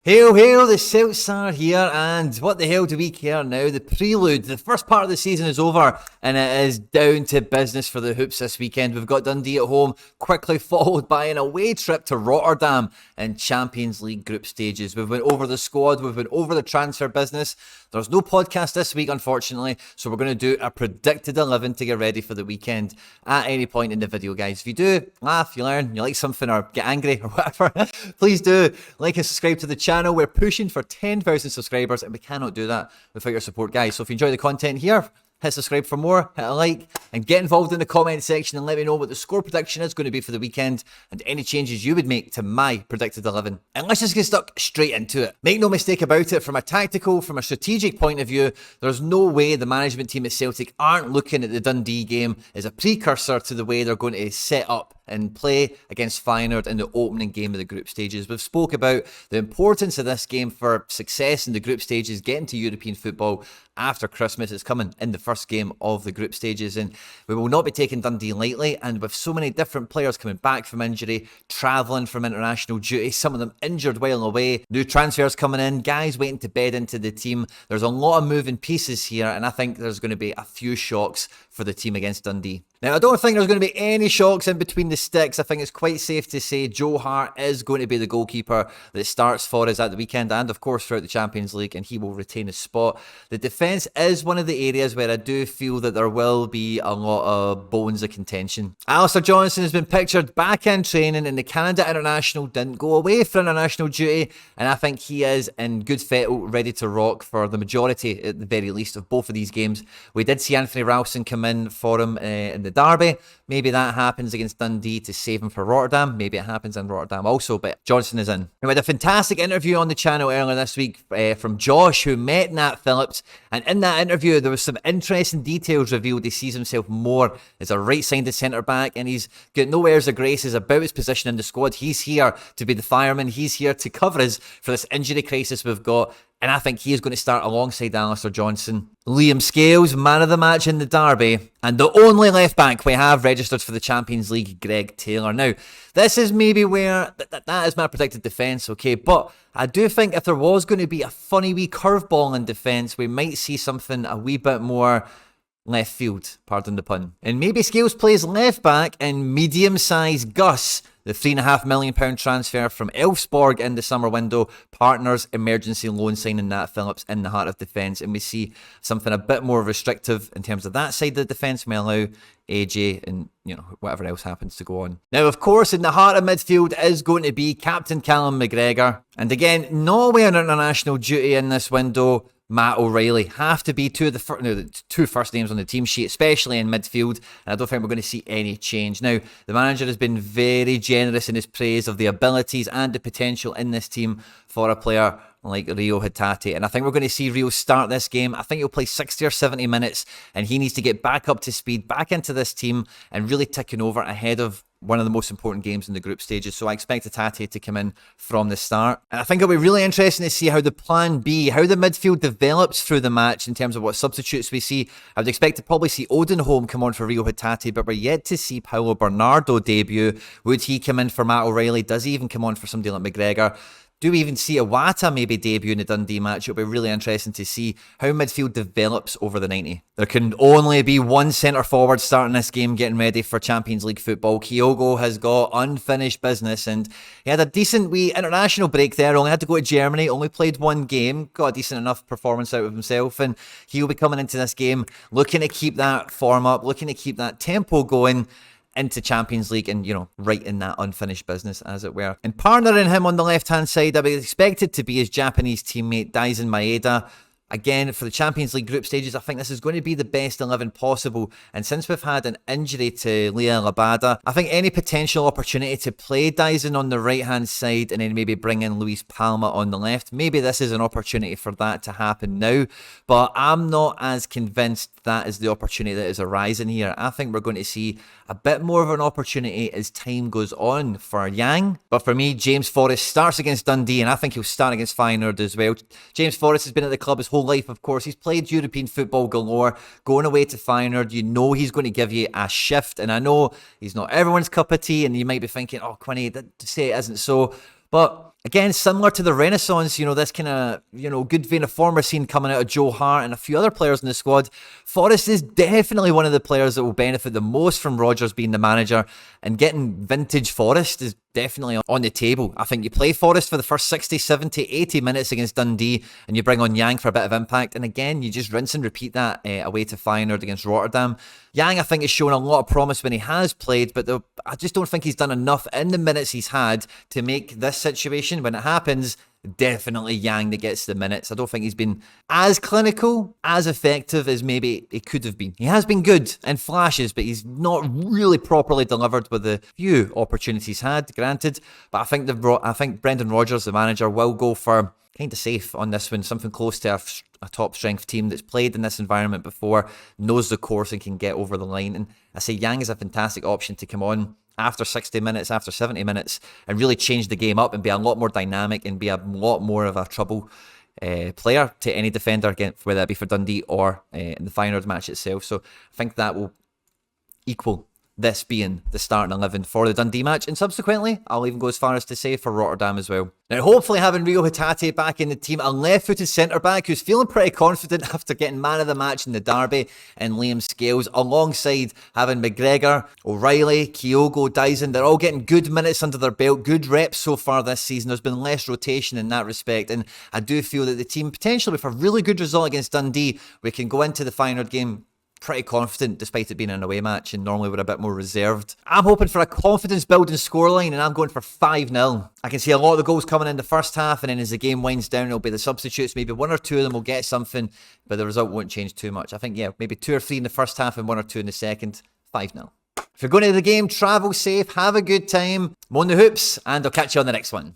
Hail, hail, the Celts are here, and what the hell do we care now? The prelude, the first part of the season is over, and it is down to business for the Hoops this weekend. We've got Dundee at home, quickly followed by an away trip to Rotterdam in Champions League group stages. We've been over the squad, we've been over the transfer business. There's no podcast this week, unfortunately, so we're going to do a predicted 11 to get ready for the weekend at any point in the video, guys. If you do laugh, you learn, you like something, or get angry, or whatever, please do like and subscribe to the channel. We're pushing for 10,000 subscribers, and we cannot do that without your support, guys. So if you enjoy the content here, hit subscribe for more, hit a like, and get involved in the comment section and let me know what the score prediction is going to be for the weekend and any changes you would make to my predicted 11. And let's just get stuck straight into it. Make no mistake about it, from a tactical, from a strategic point of view, there's no way the management team at Celtic aren't looking at the Dundee game as a precursor to the way they're going to set up and play against Feyenoord in the opening game of the group stages. We've spoke about the importance of this game for success in the group stages, getting to European football after Christmas. It's coming in the first game of the group stages, and we will not be taking Dundee lightly. And with so many different players coming back from injury, travelling from international duty, some of them injured while away, new transfers coming in, guys waiting to bed into the team, there's a lot of moving pieces here, and I think there's going to be a few shocks for the team against Dundee. Now, I don't think there's going to be any shocks in between the sticks. I think it's quite safe to say Joe Hart is going to be the goalkeeper that starts for us at the weekend and, of course, throughout the Champions League, and he will retain his spot. The defence is one of the areas where I do feel that there will be a lot of bones of contention. Alistair Johnston has been pictured back in training, and the Canada International didn't go away for international duty, and I think he is in good fettle, ready to rock for the majority, at the very least, of both of these games. We did see Anthony Ralston come in for him in the derby. Maybe that happens against Dundee to save him for Rotterdam. Maybe it happens in Rotterdam also, but Johnson is in. We had a fantastic interview on the channel earlier this week from Josh, who met Nat Phillips, and in that interview there was some interesting details revealed. He sees himself more as a right-sided centre-back, and he's got no airs of graces about his position in the squad. He's here to be the fireman. He's here to cover us for this injury crisis we've got, and I think he is going to start alongside Alistair Johnston. Liam Scales, man of the match in the derby, and the only left-back we have registered for the Champions League, Greg Taylor. Now, this is maybe where, that is my predicted defence, okay, but I do think if there was going to be a funny wee curveball in defence, we might see something a wee bit more left field, pardon the pun. And maybe Scales plays left back and medium-sized Gus, the £3.5 million transfer from Elfsborg in the summer window, partners emergency loan signing Nat Phillips in the heart of defence, and we see something a bit more restrictive in terms of that side of the defence. We allow AJ and whatever else happens to go on. Now, of course, in the heart of midfield is going to be Captain Callum McGregor, and again, not away on international duty in this window. Matt O'Reilly have to be the two first names on the team sheet, especially in midfield, and I don't think we're going to see any change. Now, the manager has been very generous in his praise of the abilities and the potential in this team for a player like Rio Hatate, and I think we're going to see Rio start this game. I think he'll play 60 or 70 minutes, and he needs to get back up to speed, back into this team, and really ticking over ahead of one of the most important games in the group stages. So I expect Hatate to come in from the start. And I think it'll be really interesting to see how the plan B, how the midfield develops through the match in terms of what substitutes we see. I would expect to probably see Odenholm come on for Rio Hatate, but we're yet to see Paulo Bernardo debut. Would he come in for Matt O'Reilly? Does he even come on for somebody like McGregor? Do we even see Iwata maybe debut in the Dundee match? It'll be really interesting to see how midfield develops over the 90. There can only be one centre forward starting this game, getting ready for Champions League football. Kyogo has got unfinished business, and he had a decent wee international break there. Only had to go to Germany, only played one game, got a decent enough performance out of himself, and he'll be coming into this game looking to keep that form up, looking to keep that tempo going into Champions League and, right in that unfinished business, as it were. And partnering him on the left-hand side, I would expect it to be his Japanese teammate, Daisen Maeda. Again, for the Champions League group stages, I think this is going to be the best 11 possible. And since we've had an injury to Liel Abada, I think any potential opportunity to play Daisen on the right-hand side and then maybe bring in Luis Palma on the left, maybe this is an opportunity for that to happen now. But I'm not as convinced that is the opportunity that is arising here. I think we're going to see a bit more of an opportunity as time goes on for Yang. But for me, James Forrest starts against Dundee, and I think he'll start against Feyenoord as well. James Forrest has been at the club his whole life, of course. He's played European football galore. Going away to Feyenoord, he's going to give you a shift. And I know he's not everyone's cup of tea, and you might be thinking, oh, Quinny, say it isn't so. But Again, similar to the Renaissance, this kind of, good vein of form we're seeing coming out of Joe Hart and a few other players in the squad. Forrest is definitely one of the players that will benefit the most from Rodgers being the manager, and getting vintage Forrest is definitely on the table. I think you play Forrest for the first 60, 70, 80 minutes against Dundee, and you bring on Yang for a bit of impact, and again, you just rinse and repeat that away to Feyenoord against Rotterdam. Yang, I think, has shown a lot of promise when he has played, but I just don't think he's done enough in the minutes he's had to make this situation, when it happens, definitely Yang that gets the minutes. I don't think he's been as clinical, as effective as maybe he could have been. He has been good in flashes, but he's not really properly delivered with the few opportunities had, granted. But I think Brendan Rodgers, the manager, will go for kind of safe on this one, something close to a top strength team that's played in this environment before, knows the course and can get over the line. And I say Yang is a fantastic option to come on after 60 minutes, after 70 minutes, and really change the game up and be a lot more dynamic and be a lot more of a trouble player to any defender, again, whether that be for Dundee or in the Feyenoord match itself. So I think that will equal this being the starting 11 for the Dundee match, and subsequently, I'll even go as far as to say for Rotterdam as well. Now, hopefully having Rio Hatate back in the team, a left-footed centre-back who's feeling pretty confident after getting man of the match in the derby, and Liam Scales, alongside having McGregor, O'Reilly, Kyogo, Dyson, they're all getting good minutes under their belt, good reps so far this season. There's been less rotation in that respect, and I do feel that the team, potentially with a really good result against Dundee, we can go into the Feyenoord game pretty confident, despite it being an away match, and normally we're a bit more reserved. I'm hoping for a confidence-building scoreline, and I'm going for 5-0. I can see a lot of the goals coming in the first half, and then as the game winds down, it'll be the substitutes. Maybe one or two of them will get something, but the result won't change too much. I think, maybe 2 or 3 in the first half and 1 or 2 in the second. 5-0. If you're going to the game, travel safe, have a good time. I'm on the hoops, and I'll catch you on the next one.